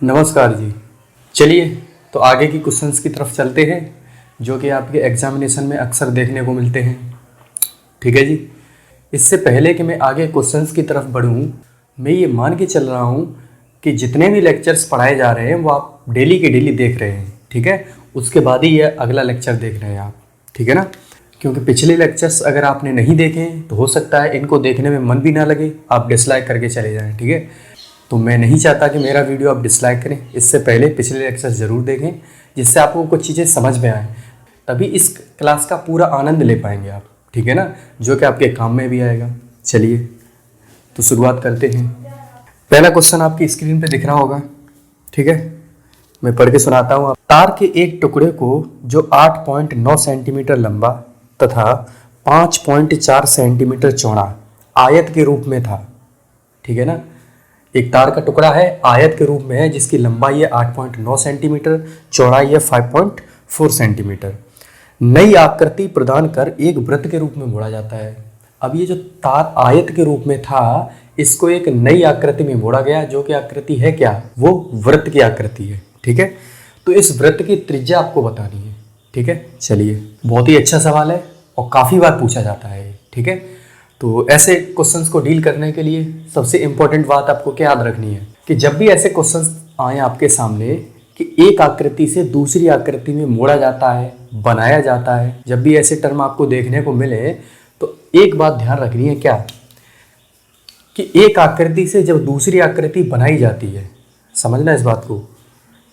नमस्कार जी। चलिए तो आगे की क्वेश्चंस की तरफ चलते हैं जो कि आपके एग्जामिनेशन में अक्सर देखने को मिलते हैं। ठीक है जी। इससे पहले कि मैं आगे क्वेश्चंस की तरफ बढ़ूं, मैं ये मान के चल रहा हूं कि जितने भी लेक्चर्स पढ़ाए जा रहे हैं वो आप डेली के डेली देख रहे हैं। ठीक है, उसके बाद ही ये अगला लेक्चर देख रहे हैं आप। ठीक है ना, क्योंकि पिछले लेक्चर्स अगर आपने नहीं देखे तो हो सकता है इनको देखने में मन भी ना लगे, आप डिसलाइक करके चले जाएं। ठीक है, तो मैं नहीं चाहता कि मेरा वीडियो आप डिसलाइक करें। इससे पहले पिछले लेक्चर्स ज़रूर देखें जिससे आपको कुछ चीज़ें समझ में आए, तभी इस क्लास का पूरा आनंद ले पाएंगे आप। ठीक है ना, जो कि आपके काम में भी आएगा। चलिए तो शुरुआत करते हैं। पहला क्वेश्चन आपकी स्क्रीन पे दिख रहा होगा। ठीक है, मैं पढ़ के सुनाता हूँ। तार के एक टुकड़े को जो 8.9 सेंटीमीटर लंबा तथा 5.4 सेंटीमीटर चौड़ा आयत के रूप में था। ठीक है ना, एक तार का टुकड़ा है, आयत के रूप में है, जिसकी लंबाई है 8.9 सेंटीमीटर, चौड़ाई है 5.4 सेंटीमीटर। नई आकृति प्रदान कर एक वृत्त के रूप में मोड़ा जाता है। अब ये जो तार आयत के रूप में था, इसको एक नई आकृति में मोड़ा गया, जो कि आकृति है क्या? वो वृत्त की आकृति है। ठीक है, तो इस वृत्त की त्रिज्या आपको बतानी है। ठीक है, चलिए, बहुत ही अच्छा सवाल है और काफ़ी बार पूछा जाता है। ठीक है, तो ऐसे क्वेश्चंस को डील करने के लिए सबसे इम्पोर्टेंट बात आपको क्या याद रखनी है कि जब भी ऐसे क्वेश्चंस आए आपके सामने कि एक आकृति से दूसरी आकृति में मोड़ा जाता है, बनाया जाता है, जब भी ऐसे टर्म आपको देखने को मिले तो एक बात ध्यान रखनी है, क्या कि एक आकृति से जब दूसरी आकृति बनाई जाती है, समझना इस बात को,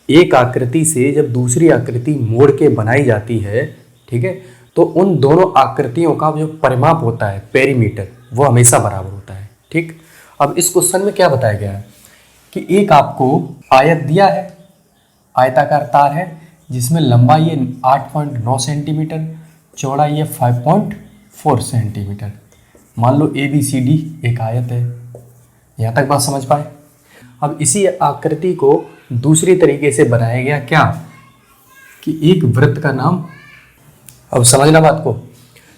एक आकृति से जब दूसरी आकृति मोड़ के बनाई जाती है, ठीक है, तो उन दोनों आकृतियों का जो परिमाप होता है, पेरीमीटर, वो हमेशा बराबर होता है। ठीक, अब इस क्वेश्चन में क्या बताया गया है कि एक आपको आयत दिया है, आयताकार तार है जिसमें लंबाई है 8.9 सेंटीमीटर, चौड़ाई है 5.4 सेंटीमीटर। मान लो ABCD एक आयत है। यहाँ तक बात समझ पाए? अब इसी आकृति को दूसरी तरीके से बनाया गया, क्या कि एक वृत्त का नाम, अब समझना बात को,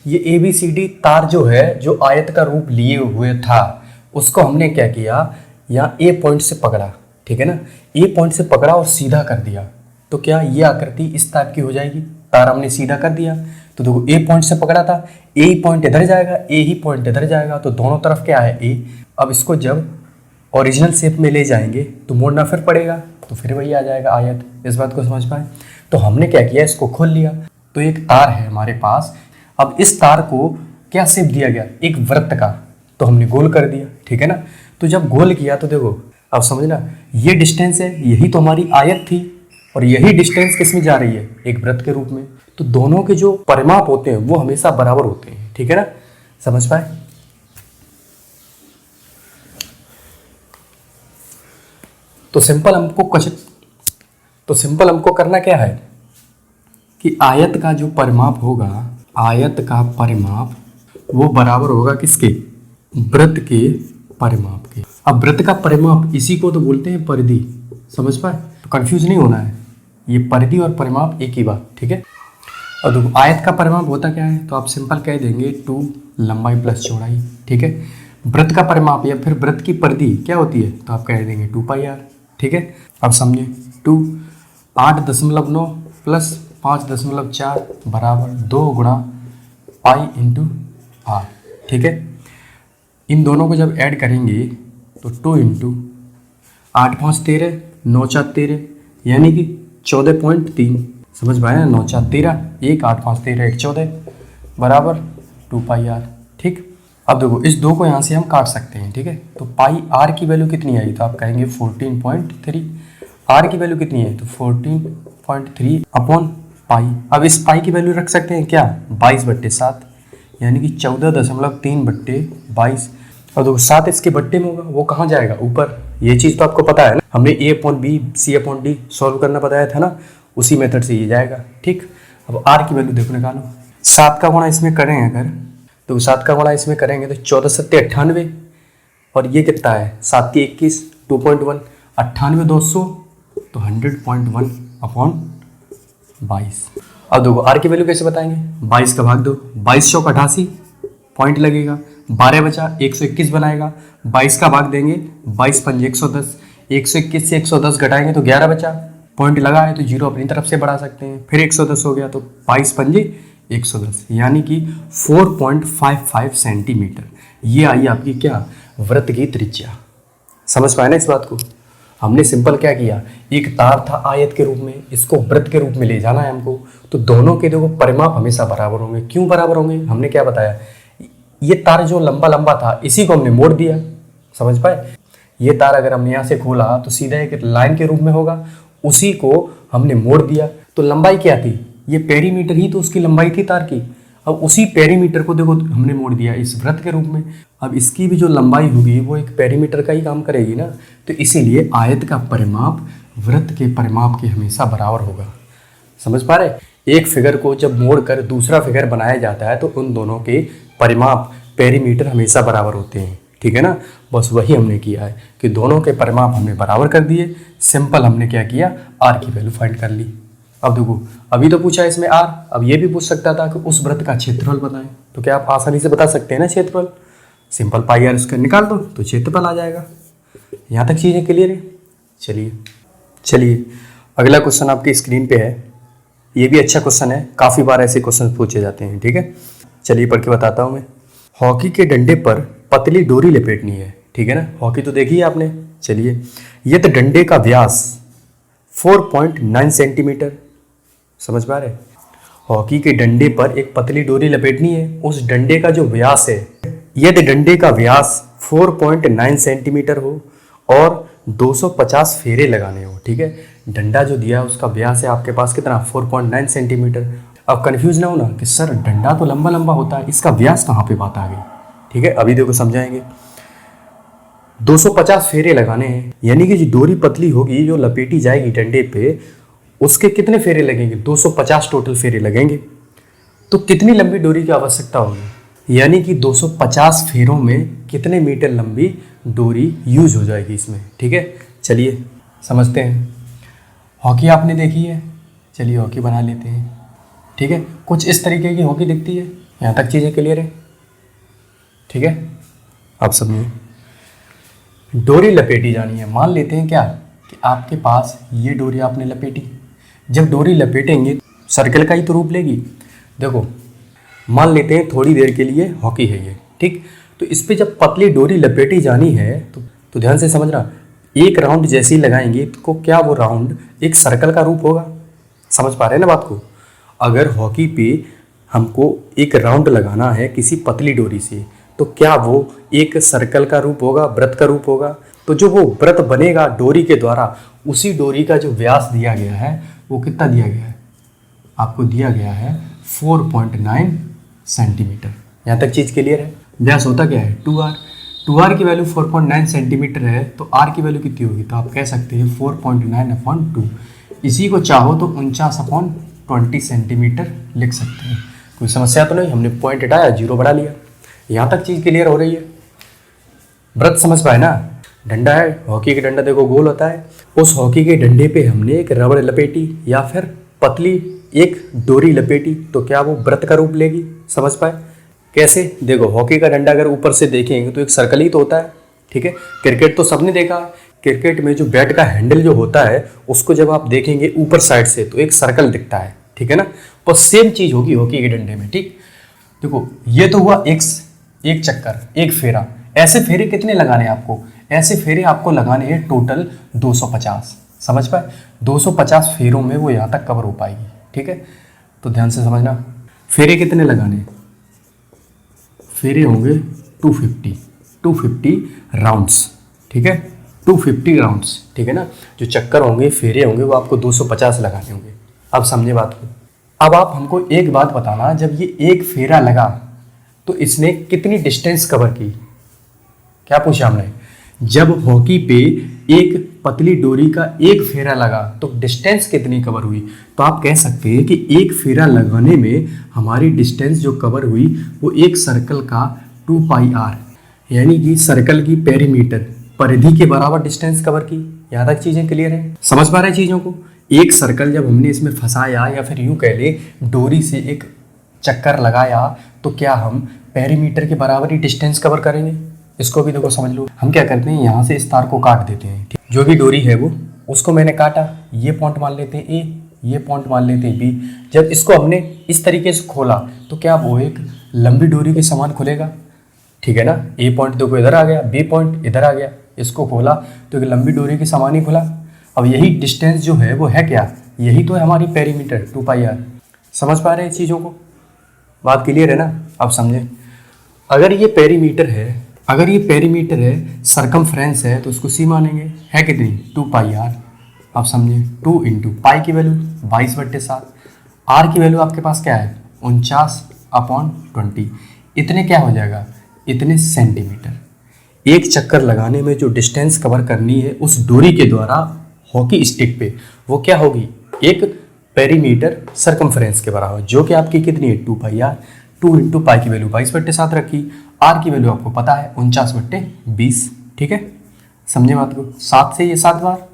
ये ABCD तार जो है, जो आयत का रूप लिए हुए था, उसको हमने क्या किया, यहाँ A पॉइंट से पकड़ा। ठीक है ना, A पॉइंट से पकड़ा और सीधा कर दिया, तो क्या ये आकृति इस टाइप की हो जाएगी। तार हमने सीधा कर दिया तो देखो A पॉइंट से पकड़ा था, A पॉइंट इधर जाएगा, A ही पॉइंट इधर जाएगा, तो दोनों तरफ क्या है A। अब इसको जब ओरिजिनल शेप में ले जाएंगे तो मोड़ना फिर पड़ेगा, तो फिर वही आ जाएगा आयत। इस बात को समझ पाए? तो हमने क्या किया, इसको खोल लिया, तो एक तार है हमारे पास। अब इस तार को क्या शेप दिया गया, एक वृत्त का, तो हमने गोल कर दिया। ठीक है ना, तो जब गोल किया तो देखो, अब समझना, ये डिस्टेंस है, यही तो हमारी आयत थी, और यही डिस्टेंस किस में जा रही है, एक वृत्त के रूप में। तो दोनों के जो परिमाप होते हैं वो हमेशा बराबर होते हैं। ठीक है ना, समझ पाए? तो सिंपल हमको करना क्या है कि आयत का जो परिमाप होगा, आयत का परिमाप वो बराबर होगा किसके, वृत्त के परिमाप के। अब वृत्त का परिमाप, इसी को तो बोलते हैं परिधि। समझ पाए? तो कंफ्यूज नहीं होना है, ये परिधि और परिमाप एक ही बात। ठीक है, और देखो आयत का परिमाप होता क्या है, तो आप सिंपल कह देंगे 2 लंबाई प्लस चौड़ाई। ठीक है, वृत्त का परिमाप या फिर वृत्त की परिधि क्या होती है, तो आप कह देंगे 2πr। ठीक है, अब समझे, 2 8.9 प्लस 5.4 बराबर 2 गुणा पाई इंटू आर। ठीक है, इन दोनों को जब ऐड करेंगे तो 2 इंटू 8 5 13, 9 4 13, यानी कि 14.3। समझ पाए ना, 9 4 13, 1 8 5 13 1 14 बराबर 2πr। ठीक, अब देखो इस 2 को यहाँ से हम काट सकते हैं। ठीक है, तो पाई आर की वैल्यू कितनी आई, तो आप कहेंगे 14.3। आर की वैल्यू कितनी है, तो 14.3 अपॉन पाई। अब इस पाई की वैल्यू रख सकते हैं क्या, 22/7, यानी कि 14.3/22। और देखो 7 इसके बट्टे में होगा, वो कहाँ जाएगा, ऊपर। ये चीज़ तो आपको पता है ना, हमने A/B C/D सॉल्व करना बताया था ना, उसी मेथड से ये जाएगा। ठीक, अब आर की वैल्यू देखो निकालो। 7 का गुणा इसमें करें अगर, तो 7 का गुणा इसमें करेंगे तो 14 7 98, और ये कितना है 7 की 21, 2.1, 98 200, तो 100.1 अपॉन 22। अब देखो आर की वैल्यू कैसे बताएंगे, 22 का भाग दो, 22 चौक 88 पॉइंट लगेगा, 12 बचा 121 बनाएगा, 22 का भाग देंगे, 22 पंजे 110, 121 से 110 घटाएंगे तो 11 बचा, पॉइंट लगा है तो जीरो अपनी तरफ से बढ़ा सकते हैं, फिर 110 हो गया तो 22 पंजे 110, यानी कि 4.55 सेंटीमीटर। ये आई आपकी क्या, वृत्त की त्रिज्या। समझ पाए ना इस बात को। हमने सिंपल क्या किया, एक तार था आयत के रूप में, इसको वृत्त के रूप में ले जाना है हमको, तो दोनों के देखो परिमाप हमेशा बराबर होंगे। क्यों बराबर होंगे, हमने क्या बताया, ये तार जो लंबा लंबा था इसी को हमने मोड़ दिया। समझ पाए, ये तार अगर हमने यहाँ से खोला तो सीधा एक लाइन के रूप में होगा, उसी को हमने मोड़ दिया। तो लंबाई क्या थी, ये पेरीमीटर ही तो उसकी लंबाई थी तार की। अब उसी पेरीमीटर को देखो हमने मोड़ दिया इस वृत्त के रूप में। अब इसकी भी जो लंबाई होगी वो एक पेरीमीटर का ही काम करेगी ना, तो इसीलिए आयत का परिमाप वृत्त के परिमाप के हमेशा बराबर होगा। समझ पा रहे, एक फिगर को जब मोड़ कर दूसरा फिगर बनाया जाता है तो उन दोनों के परिमाप पेरीमीटर हमेशा बराबर होते हैं। ठीक है ना, बस वही हमने किया है कि दोनों के परिमाप हमने बराबर कर दिए। सिंपल हमने क्या किया, आर की वैल्यू फाइंड कर ली। अब देखो, अभी तो पूछा इसमें आर, अब ये भी पूछ सकता था कि उस वृत्त का क्षेत्रफल बताएं, तो क्या आप आसानी से बता सकते हैं ना क्षेत्रफल। सिंपल पाई आर स्क्वायर निकाल दो तो क्षेत्रफल आ जाएगा। यहाँ तक चीज़ें क्लियर है। चलिए अगला क्वेश्चन आपकी स्क्रीन पे है। ये भी अच्छा क्वेश्चन है, काफ़ी बार ऐसे क्वेश्चन पूछे जाते हैं। ठीक है, चलिए पढ़ के बताता हूँ मैं। हॉकी के डंडे पर पतली डोरी लपेटनी है। ठीक है ना, हॉकी तो देखी है आपने। चलिए, ये तो डंडे का व्यास 4.9 सेंटीमीटर। समझ पा रहे, हॉकी के डंडे पर एक पतली डोरी लपेटनी है, उस डंडे का जो व्यास है, यदि डंडे का व्यास 4.9 सेंटीमीटर हो और 250 फेरे लगाने हो। ठीक है, डंडा जो दिया है उसका व्यास है आपके पास कितना, 4.9 सेंटीमीटर। अब कंफ्यूज ना हो ना कि सर डंडा तो लंबा लंबा होता है, इसका व्यास कहाँ पे बात आ गई। ठीक है, अभी देखो समझाएंगे। 250 फेरे लगाने हैं, यानी कि जो डोरी पतली होगी जो लपेटी जाएगी डंडे पे, उसके कितने फेरे लगेंगे, 250 टोटल फेरे लगेंगे। तो कितनी लंबी डोरी की आवश्यकता होगी, यानी कि 250 फेरों में कितने मीटर लंबी डोरी यूज हो जाएगी इसमें। ठीक है, चलिए समझते हैं। हॉकी आपने देखी है, चलिए हॉकी बना लेते हैं। ठीक है, कुछ इस तरीके की हॉकी दिखती है। यहाँ तक चीज़ें क्लियर है। ठीक है, आप समझिए, डोरी लपेटी जानी है। मान लेते हैं क्या कि आपके पास ये डोरी आपने लपेटी, जब डोरी लपेटेंगे सर्कल का ही तो रूप लेगी। देखो मान लेते हैं थोड़ी देर के लिए हॉकी है ये, ठीक, तो इस पर जब पतली डोरी लपेटी जानी है तो ध्यान से समझना, एक राउंड जैसे ही लगाएंगे तो क्या वो राउंड एक सर्कल का रूप होगा। समझ पा रहे हैं ना बात को। अगर हॉकी पे हमको एक राउंड लगाना है किसी पतली डोरी से, तो क्या वो एक सर्कल का रूप होगा, वृत्त का रूप होगा। तो जो वो वृत्त बनेगा डोरी के द्वारा, उसी डोरी का जो व्यास दिया गया है वो कितना दिया गया है, आपको दिया गया है 4.9 सेंटीमीटर। यहाँ तक चीज़ क्लियर है। व्यास होता क्या है, 2r। 2r की वैल्यू 4.9 सेंटीमीटर है, तो r की वैल्यू कितनी होगी, तो आप कह सकते हैं 4.9/2। इसी को चाहो तो 49/20 सेंटीमीटर लिख सकते हैं। कोई समस्या तो नहीं, हमने पॉइंट हटाया, जीरो बढ़ा लिया। यहाँ तक चीज़ क्लियर हो रही है। वृत्त समझ पाए ना, डंडा है, हॉकी का डंडा देखो गोल होता है, उस हॉकी के डंडे पे हमने एक रबड़ लपेटी या फिर पतली एक डोरी लपेटी, तो क्या वो वृत्त का रूप लेगी। समझ पाए कैसे, देखो हॉकी का डंडा अगर ऊपर से देखेंगे तो एक सर्कल ही तो होता है। ठीक है, क्रिकेट तो सबने देखा है, क्रिकेट में जो बैट का हैंडल जो होता है उसको जब आप देखेंगे ऊपर साइड से तो एक सर्कल दिखता है। ठीक है ना, तो सेम चीज़ होगी हॉकी के डंडे में। ठीक, देखो ये तो हुआ एक चक्कर, एक फेरा। ऐसे फेरे कितने लगाने हैं आपको, ऐसे फेरे आपको लगाने हैं टोटल 250। समझ पाए, 250 फेरों में वो यहाँ तक कवर हो पाएगी। ठीक है, तो ध्यान से समझना, फेरे कितने लगाने, फेरे होंगे 250 राउंड्स। ठीक है, 250 राउंड्स। ठीक है ना, जो चक्कर होंगे फेरे होंगे वो आपको 250 लगाने होंगे। अब समझे बात को। अब आप हमको एक बात बताना, जब ये एक फेरा लगा तो इसने कितनी डिस्टेंस कवर की। क्या पूछा हमने, जब हॉकी पे एक पतली डोरी का एक फेरा लगा तो डिस्टेंस कितनी कवर हुई। तो आप कह सकते हैं कि एक फेरा लगाने में हमारी डिस्टेंस जो कवर हुई वो एक सर्कल का 2πr, यानी कि सर्कल की पेरीमीटर परिधि के बराबर डिस्टेंस कवर की। यहाँ तक चीज़ें क्लियर है, समझ पा रहे हैं चीज़ों को। एक सर्कल जब हमने इसमें फंसाया या फिर यूँ कह ले डोरी से एक चक्कर लगाया, तो क्या हम पेरीमीटर के बराबर ही डिस्टेंस कवर करेंगे। इसको भी देखो समझ लो, हम क्या करते हैं यहाँ से इस तार को काट देते हैं। जो भी डोरी है वो, उसको मैंने काटा, ये पॉइंट मान लेते हैं ए, ये पॉइंट मान लेते हैं बी। जब इसको हमने इस तरीके से खोला तो क्या वो एक लंबी डोरी के समान खुलेगा, ठीक है ना। ए पॉइंट देखो इधर आ गया, बी पॉइंट इधर आ गया, इसको खोला तो एक लंबी डोरी के समान ही खुला। अब यही डिस्टेंस जो है वो है क्या, यही तो है हमारी पेरीमीटर 2πr। समझ पा रहे हैं चीज़ों को, बात क्लियर है ना। अब समझें, अगर ये पेरीमीटर है, अगर ये पेरीमीटर है, सरकमफ्रेंस है, तो उसको सी मानेंगे, है कितनी 2πr। आप समझिए 2 इंटू पाई की वैल्यू 22/7, आर की वैल्यू आपके पास क्या है 49/20, इतने क्या हो जाएगा, इतने सेंटीमीटर। एक चक्कर लगाने में जो डिस्टेंस कवर करनी है उस डोरी के द्वारा हॉकी स्टिक पे, वो क्या होगी, एक पेरीमीटर सरकमफ्रेंस के बराबर, जो कि आपकी कितनी है 2πr। 2 इंटू पाई की वैल्यू 22/7 रखी, आर की वैल्यू आपको पता है 49/20, ठीक है। समझे बात को, 7 से ये 7 बार,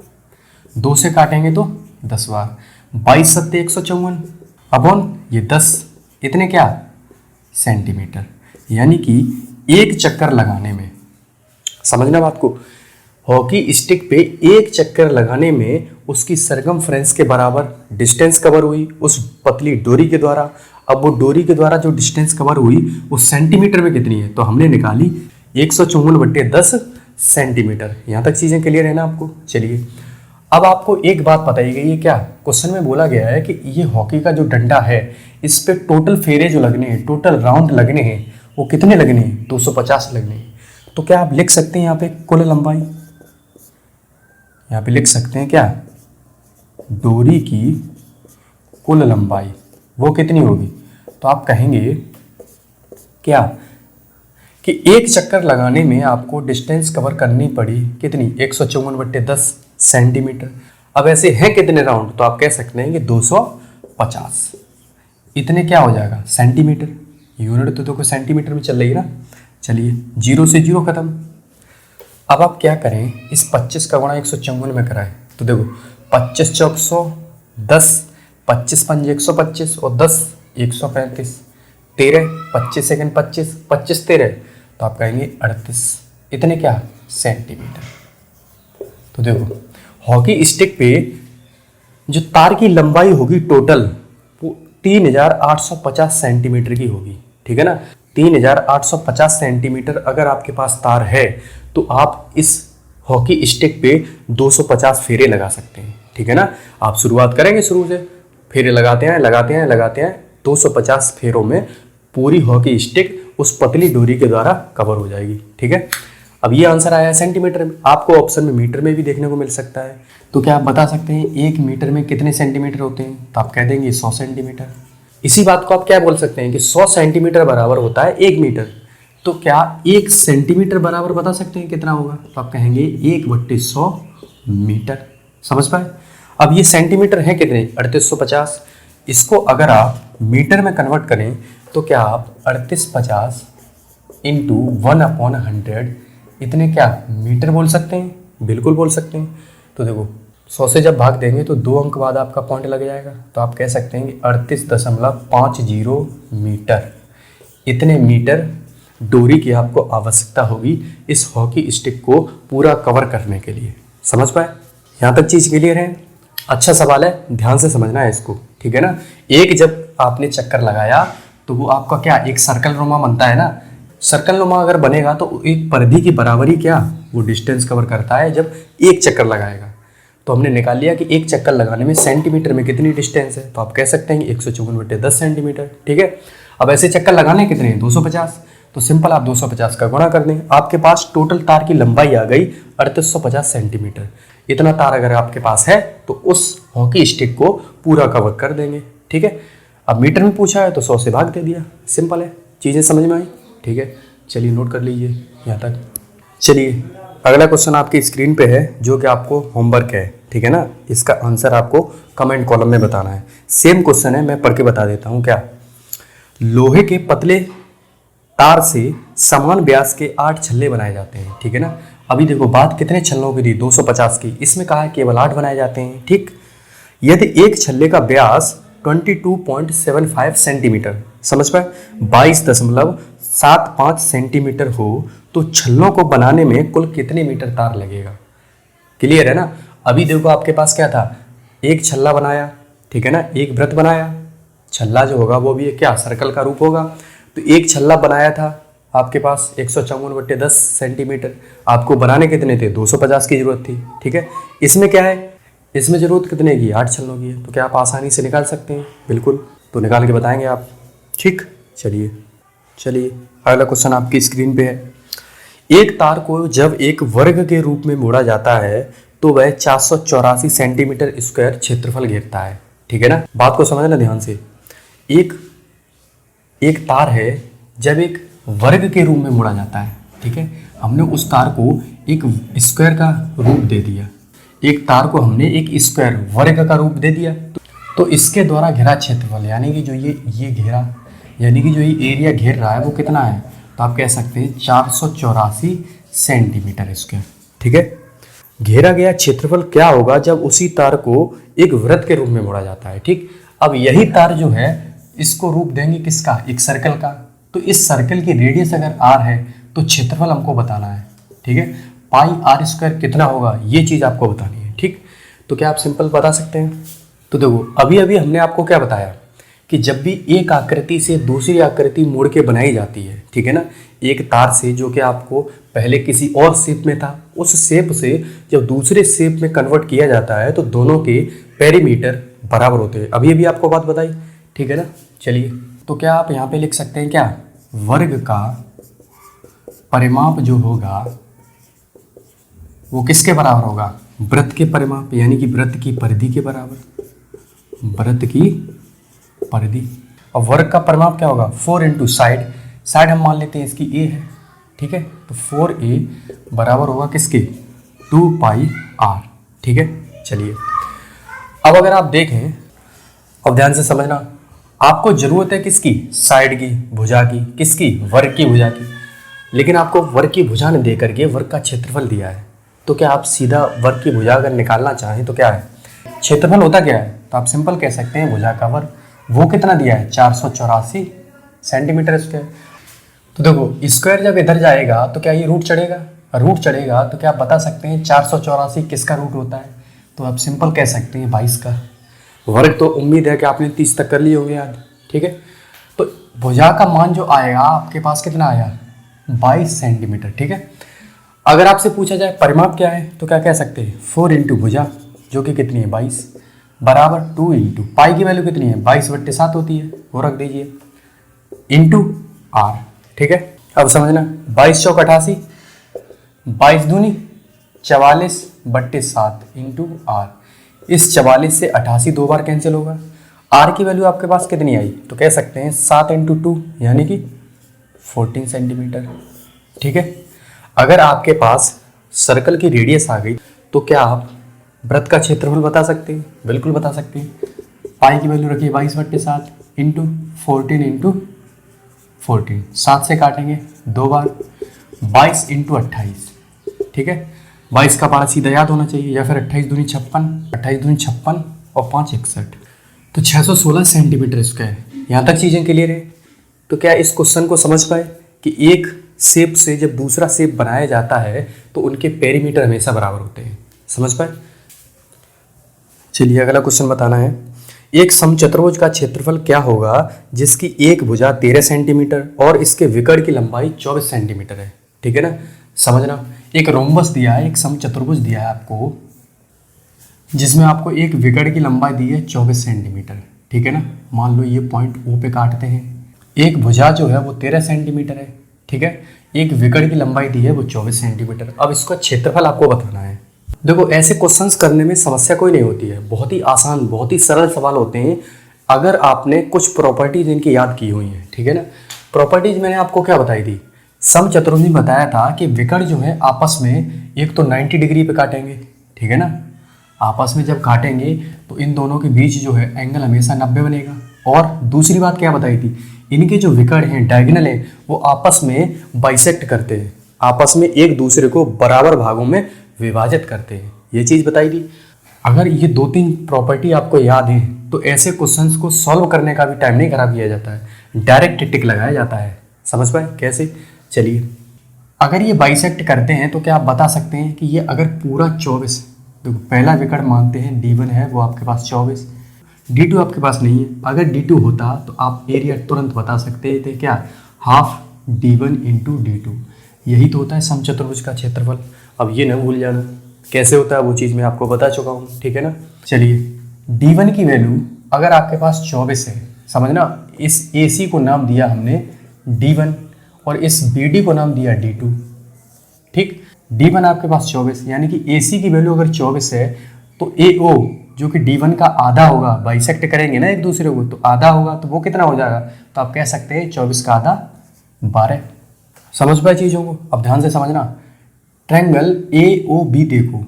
2 से काटेंगे तो 10 बार, 22 7 154 अपॉन ये 10, इतने क्या सेंटीमीटर। यानी कि एक चक्कर लगाने में, समझना बात को, हॉकी स्टिक पे एक चक्कर लगाने में उसकी सरकमफ्रेंस के बराबर डिस्टेंस कवर हुई उस पतली डोरी के द्वारा। अब वो डोरी के द्वारा जो डिस्टेंस कवर हुई वो सेंटीमीटर में कितनी है, तो हमने निकाली 154/10 सेंटीमीटर। यहाँ तक चीज़ें क्लियर है ना आपको। चलिए अब आपको एक बात बताई गई है, क्या क्वेश्चन में बोला गया है कि ये हॉकी का जो डंडा है इस पे टोटल फेरे जो लगने हैं, टोटल राउंड लगने हैं, वो कितने लगने हैं 250 लगने हैं। तो क्या आप लिख सकते हैं यहाँ पे कुल लंबाई, यहाँ पे लिख सकते हैं क्या, डोरी की कुल लंबाई वो कितनी होगी। तो आप कहेंगे क्या कि एक चक्कर लगाने में आपको डिस्टेंस कवर करनी पड़ी कितनी 154/10 सेंटीमीटर। अब ऐसे हैं कितने राउंड, तो आप कह सकते हैं कि 250, इतने क्या हो जाएगा सेंटीमीटर। यूनिट तो देखो सेंटीमीटर में चल रही है ना। चलिए 0 से 0 खत्म। अब आप क्या करें, इस 25 का गुणा 154 में कराएं, तो देखो 25 चौक 100, 10 25 पंजे 125 और 10 135, 13 25 सेकंड 25 25 13, तो आप कहेंगे 38, इतने क्या सेंटीमीटर। तो देखो हॉकी स्टिक पे जो तार की लंबाई होगी टोटल 3850 सेंटीमीटर की होगी, ठीक है ना। 3850 सेंटीमीटर अगर आपके पास तार है तो आप इस हॉकी स्टिक पे 250 फेरे लगा सकते हैं, ठीक है ना। आप शुरुआत करेंगे शुरू से, फेरे लगाते हैं लगाते हैं लगाते हैं, 250 फेरों में पूरी हॉकी स्टिक उस पतली डोरी के द्वारा कवर हो जाएगी, ठीक है। अब ये आंसर आया है सेंटीमीटर में, आपको ऑप्शन में मीटर में भी देखने को मिल सकता है। तो क्या आप बता सकते हैं 1 मीटर में कितने सेंटीमीटर होते हैं, तो आप कह देंगे 100 सेंटीमीटर। इसी बात को आप क्या बोल सकते हैं कि 100 सेंटीमीटर बराबर होता है 1 मीटर। तो क्या 1 सेंटीमीटर बराबर बता सकते हैं कितना होगा, तो आप कहेंगे 1/100 मीटर। समझ पाए। अब ये सेंटीमीटर है कितने 3850, इसको अगर आप मीटर में कन्वर्ट करें तो क्या आप 3850 इंटू 1/100, इतने क्या मीटर बोल सकते हैं, बिल्कुल बोल सकते हैं। तो देखो 100 से जब भाग देंगे तो 2 अंक बाद आपका पॉइंट लग जाएगा, तो आप कह सकते हैं कि 38.50 मीटर, इतने मीटर डोरी की आपको आवश्यकता होगी इस हॉकी स्टिक को पूरा कवर करने के लिए। समझ पाए, यहाँ तक चीज़ क्लियर है। अच्छा सवाल है, ध्यान से समझना है इसको, ठीक है ना। एक जब आपने चक्कर लगाया तो वो आपका क्या एक सर्कल नुमा बनता है ना। सर्कल नुमा अगर बनेगा तो एक परिधि की बराबरी क्या वो डिस्टेंस कवर करता है जब एक चक्कर लगाएगा। तो हमने निकाल लिया कि एक चक्कर लगाने में सेंटीमीटर में कितनी डिस्टेंस है, तो आप कह सकते हैं कि 154/10 सेंटीमीटर, ठीक है। अब ऐसे चक्कर लगाने कितने हैं 250, तो सिंपल आप 250 का गुणा कर दें, आपके पास टोटल तार की लंबाई आ गई 3850 सेंटीमीटर। इतना तार अगर आपके पास है तो उस हॉकी स्टिक को पूरा कवर कर देंगे, ठीक है। अब मीटर में पूछा है तो 100 से भाग दे दिया, सिंपल है, चीज़ें समझ में आई, ठीक है। चलिए नोट कर लीजिए यहाँ तक। चलिए अगला क्वेश्चन आपकी स्क्रीन पे है जो कि आपको होमवर्क है, ठीक है ना। इसका आंसर आपको कमेंट कॉलम में बताना है। सेम क्वेश्चन है, मैं पढ़ के बता देता हूँ। क्या लोहे के पतले तार से समान व्यास के 8 छल्ले बनाए जाते हैं, ठीक है ना। अभी देखो बात कितने छल्लों की थी 250 की, इसमें कहा है केवल 8 बनाए जाते हैं, ठीक। यदि एक छल्ले का व्यास 22.75 सेंटीमीटर, समझ पाए 22.75 सेंटीमीटर हो तो छल्लों को बनाने में कुल कितने मीटर तार लगेगा, क्लियर है ना। अभी देखो आपके पास क्या था, एक छल्ला बनाया, ठीक है ना, एक वृत्त बनाया। छल्ला जो होगा वो भी क्या सर्कल का रूप होगा। तो एक छल्ला बनाया था आपके पास 154/10 सेंटीमीटर, आपको बनाने कितने थे, 250 की जरूरत थी, ठीक है। इसमें क्या है, इसमें जरूरत कितने की, 8 छल्लों की है। तो क्या आप आसानी से निकाल सकते हैं, बिल्कुल, तो निकाल के बताएंगे आप, ठीक। चलिए अगला क्वेश्चन आपकी स्क्रीन पे है। एक तार को जब एक वर्ग के रूप में मोड़ा जाता है तो वह 484 सेंटीमीटर स्क्वायर क्षेत्रफल घेरता है, ठीक है ना। बात को समझना ध्यान से। एक तार है, जब एक वर्ग के रूप में मोड़ा जाता है, ठीक है, हमने उस तार को एक स्क्वायर का रूप दे दिया, एक तार को हमने एक स्क्वायर वर्ग का रूप दे दिया, तो इसके द्वारा घेरा क्षेत्रफल यानी कि जो ये घेरा यानी कि जो ये एरिया घेर रहा है वो कितना है, तो आप कह सकते हैं 484 सेंटीमीटर स्क्वायर, ठीक है। घेरा गया क्षेत्रफल क्या होगा जब उसी तार को एक वृत्त के रूप में मोड़ा जाता है, ठीक। अब यही तार जो है इसको रूप देंगे किसका, एक सर्कल का। तो इस सर्कल की रेडियस अगर r है तो क्षेत्रफल हमको बताना है, ठीक है। पाई r स्क्वायर कितना होगा ये चीज़ आपको बतानी है, ठीक। तो क्या आप सिंपल बता सकते हैं। तो देखो अभी अभी हमने आपको क्या बताया कि जब भी एक आकृति से दूसरी आकृति मोड़ के बनाई जाती है, ठीक है ना, एक तार से जो कि आपको पहले किसी और शेप में था, उस शेप से जब दूसरे शेप में कन्वर्ट किया जाता है तो दोनों के पेरीमीटर बराबर होते हैं। अभी अभी आपको बात बताई, ठीक है ना। चलिए, तो क्या आप यहाँ पे लिख सकते हैं, क्या वर्ग का परिमाप जो होगा वो किसके बराबर होगा, वृत्त के परिमाप यानी कि वृत्त की परिधि के बराबर, वृत्त की परिधि। और वर्ग का परिमाप क्या होगा, 4 इंटू साइड हम मान लेते हैं इसकी a है, ठीक है। तो 4a बराबर होगा किसके, 2 पाई r, ठीक है। चलिए अब अगर आप देखें, अब ध्यान से समझना, आपको जरूरत है किसकी, साइड की, भुजा की, किसकी, वर्ग की भुजा की। लेकिन आपको वर्ग की भुजा ने दे करके वर्ग का क्षेत्रफल दिया है, तो क्या आप सीधा वर्ग की भुजा अगर निकालना चाहें तो क्या है, क्षेत्रफल होता क्या है, तो आप सिंपल कह सकते हैं भुजा का वर्ग। वो कितना दिया है, 484 सेंटीमीटर स्क्वायर। तो देखो स्क्वायर जब इधर जाएगा तो क्या ये रूट चढ़ेगा, रूट चढ़ेगा तो क्या आप बता सकते हैं 484 किसका रूट होता है, तो आप सिंपल कह सकते हैं 22 का। वर्ग तो उम्मीद है कि आपने 30 तक कर लिए होंगे याद, ठीक है। तो भुजा का मान जो आएगा आपके पास कितना आया, 22 सेंटीमीटर, ठीक है। अगर आपसे पूछा जाए परिमाप क्या है तो क्या कह सकते हैं, 4 इंटू भुजा जो कि कितनी है 22 बराबर 2 इंटू पाई की वैल्यू कितनी है 22/7 होती है, वो रख दीजिए, इंटू r, ठीक है। अब समझना, 22 चौक 88, 22 दूनी 44/7 इंटू r। इस 44 से 88 दो बार कैंसिल होगा, r की वैल्यू आपके पास कितनी आई, तो कह सकते हैं 7 इंटू 2 यानी कि 14 सेंटीमीटर, ठीक है। अगर आपके पास सर्कल की रेडियस आ गई तो क्या आप वृत्त का क्षेत्रफल बता सकते हैं, बिल्कुल बता सकते हैं। पाई की वैल्यू रखिए 22/7 इंटू 14 इंटू 14, 7 से काटेंगे दो बार, 22 इंटू 28, ठीक है। 22 का पारा सीधा याद होना चाहिए, या फिर 28 दूनी 56 और 5 61, तो 616 सेंटीमीटर स्क्वायर। यहाँ तक चीज़ें क्लियर है। तो क्या इस क्वेश्चन को समझ पाए कि एक शेप से जब दूसरा शेप बनाया जाता है तो उनके पेरीमीटर हमेशा बराबर होते हैं, समझ पाए। चलिए अगला क्वेश्चन बताना है, एक समचतुर्भुज का क्षेत्रफल क्या होगा जिसकी एक भुजा 13 सेंटीमीटर और इसके विकर्ण की लंबाई 24 सेंटीमीटर है, ठीक है ना। समझना, एक रोम्बस दिया है, एक समचतुर्भुज दिया है आपको, जिसमें आपको एक विकर्ण की लंबाई दी है 24 सेंटीमीटर, ठीक है ना। मान लो ये पॉइंट O पे काटते हैं, एक भुजा जो है वो 13 सेंटीमीटर है, ठीक है, एक विकर्ण की लंबाई दी है वो 24 सेंटीमीटर। अब इसका क्षेत्रफल आपको बताना है। देखो ऐसे क्वेश्चंस करने में समस्या कोई नहीं होती है, बहुत ही आसान बहुत ही सरल सवाल होते हैं अगर आपने कुछ प्रॉपर्टीज इनकी याद की हुई हैं, ठीक है ना। प्रॉपर्टीज मैंने आपको क्या बताई थी, समचतुर्भुज में बताया था कि विकर्ण जो है आपस में एक तो 90 डिग्री पे काटेंगे, ठीक है ना। आपस में जब काटेंगे तो इन दोनों के बीच जो है एंगल हमेशा 90 बनेगा। और दूसरी बात क्या बताई थी, इनके जो विकर्ण हैं डायगोनल हैं वो आपस में बाइसेक्ट करते हैं, आपस में एक दूसरे को बराबर भागों में विभाजित करते हैं, ये चीज़ बताई थी। अगर ये 2-3 प्रॉपर्टी आपको याद है तो ऐसे क्वेश्चंस को सॉल्व करने का भी टाइम नहीं खराब किया जाता है, डायरेक्ट टिक लगाया जाता है। समझ पाए कैसे। चलिए अगर ये बाइसेक्ट करते हैं तो क्या आप बता सकते हैं कि ये अगर पूरा 24 तो पहला विकर्ण मानते हैं D1 है, वो आपके पास 24, D2 आपके पास नहीं है। अगर D2 होता तो आप एरिया तुरंत बता सकते थे, क्या, हाफ D1 इंटू D2। यही तो होता है समचतुर्भुज का क्षेत्रफल। अब ये ना भूल जाना, कैसे होता है वो चीज़ मैं आपको बता चुका हूँ, ठीक है ना। चलिए, D1 की वैल्यू अगर आपके पास 24 है, समझना, इस AC को नाम दिया हमने D1 और इस BD को नाम दिया D2, ठीक। D1 आपके पास 24, यानी कि AC की वैल्यू अगर 24 है तो AO जो कि D1 का आधा होगा, बाइसेक्ट करेंगे ना एक दूसरे को, तो आधा होगा, तो वो कितना हो जाएगा, तो आप कह सकते हैं 24 का आधा 12। समझ पाए चीज़ों को। अब ध्यान से समझना, ट्रायंगल AOB देखो,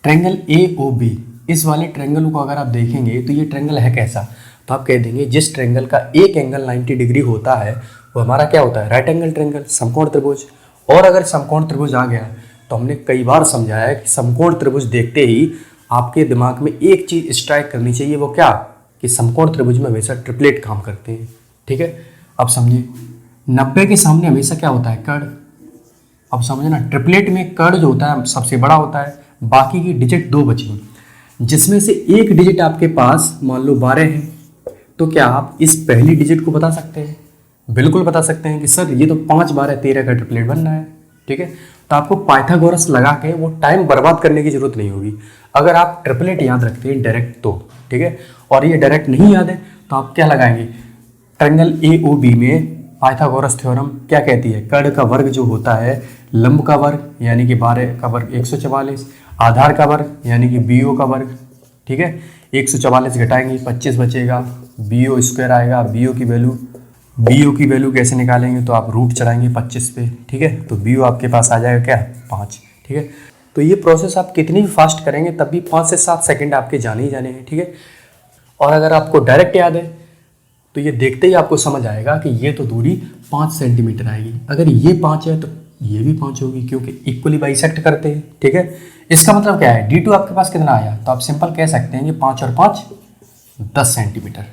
ट्रायंगल AOB, इस वाले ट्रायंगल को अगर आप देखेंगे तो ये ट्रायंगल है कैसा, तो आप कह देंगे जिस ट्रायंगल का एक एंगल 90 डिग्री होता है वो हमारा क्या होता है, राइट एंगल ट्रायंगल, समकोण त्रिभुज। और अगर समकोण त्रिभुज आ गया तो हमने कई बार समझाया है कि समकोण त्रिभुज देखते ही आपके दिमाग में एक चीज़ स्ट्राइक करनी चाहिए, वो क्या, कि समकोण त्रिभुज में हमेशा ट्रिपलेट काम करते हैं, ठीक है। अब समझिए, 90 के सामने हमेशा क्या होता है, कर्ण। अब समझना, ट्रिपलेट में कर्ण जो होता है सबसे बड़ा होता है, बाकी की डिजिट 2 बची, जिसमें से एक डिजिट आपके पास मान लो 12 है, तो क्या आप इस पहली डिजिट को बता सकते हैं, बिल्कुल बता सकते हैं कि सर ये तो 5 12 13 का ट्रिपलेट बनना है, ठीक है। तो आपको पाइथागोरस लगा के वो टाइम बर्बाद करने की जरूरत नहीं होगी अगर आप ट्रिपलेट याद रखते हैं डायरेक्ट तो, ठीक है। और ये डायरेक्ट नहीं याद है तो आप क्या लगाएंगे, ट्रायंगल AOB में पाइथागोरस थ्योरम क्या कहती है, कर्ण का वर्ग जो होता है, लंब का वर्ग यानी कि 12 का वर्ग 144, आधार का वर्ग यानी कि BO का वर्ग, ठीक है। 144 घटाएंगे 25 बचेगा, BO स्क्वायर आएगा। BO की वैल्यू कैसे निकालेंगे, तो आप रूट चढ़ाएंगे 25 पे, ठीक है। तो BO आपके पास आ जाएगा क्या, 5, ठीक है। तो ये प्रोसेस आप कितनी भी फास्ट करेंगे तब भी 5 से 7 सेकंड आपके जाने ही जाने हैं, ठीक है। और अगर आपको डायरेक्ट याद है तो ये देखते ही आपको समझ आएगा कि ये तो दूरी 5 सेंटीमीटर आएगी। अगर ये 5 है तो ये भी 5 होगी, क्योंकि इक्वली बाइसेक्ट करते हैं, ठीक है। इसका मतलब क्या है, D2 आपके पास कितना आया, तो आप सिंपल कह सकते हैं कि 5 और 5 10 सेंटीमीटर,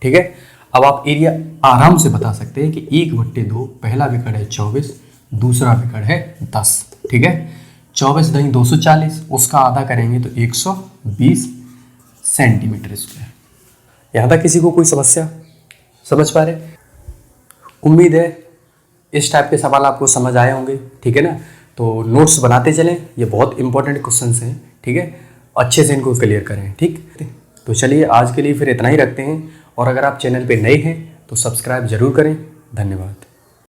ठीक है। अब आप एरिया आराम से बता सकते हैं कि 1/2, पहला विकर्ण है 24, दूसरा विकर्ण है 10, ठीक है। 24 × 240, उसका आधा करेंगे तो 120 सेंटीमीटर स्क्वायर। यहाँ तक किसी को कोई समस्या, समझ पा रहे? उम्मीद है इस टाइप के सवाल आपको समझ आए होंगे, ठीक है ना। तो नोट्स बनाते चलें, ये बहुत इंपॉर्टेंट क्वेश्चंस हैं, ठीक है। अच्छे से इनको क्लियर करें, ठीक। तो चलिए आज के लिए फिर इतना ही रखते हैं, और अगर आप चैनल पे नए हैं तो सब्सक्राइब जरूर करें। धन्यवाद।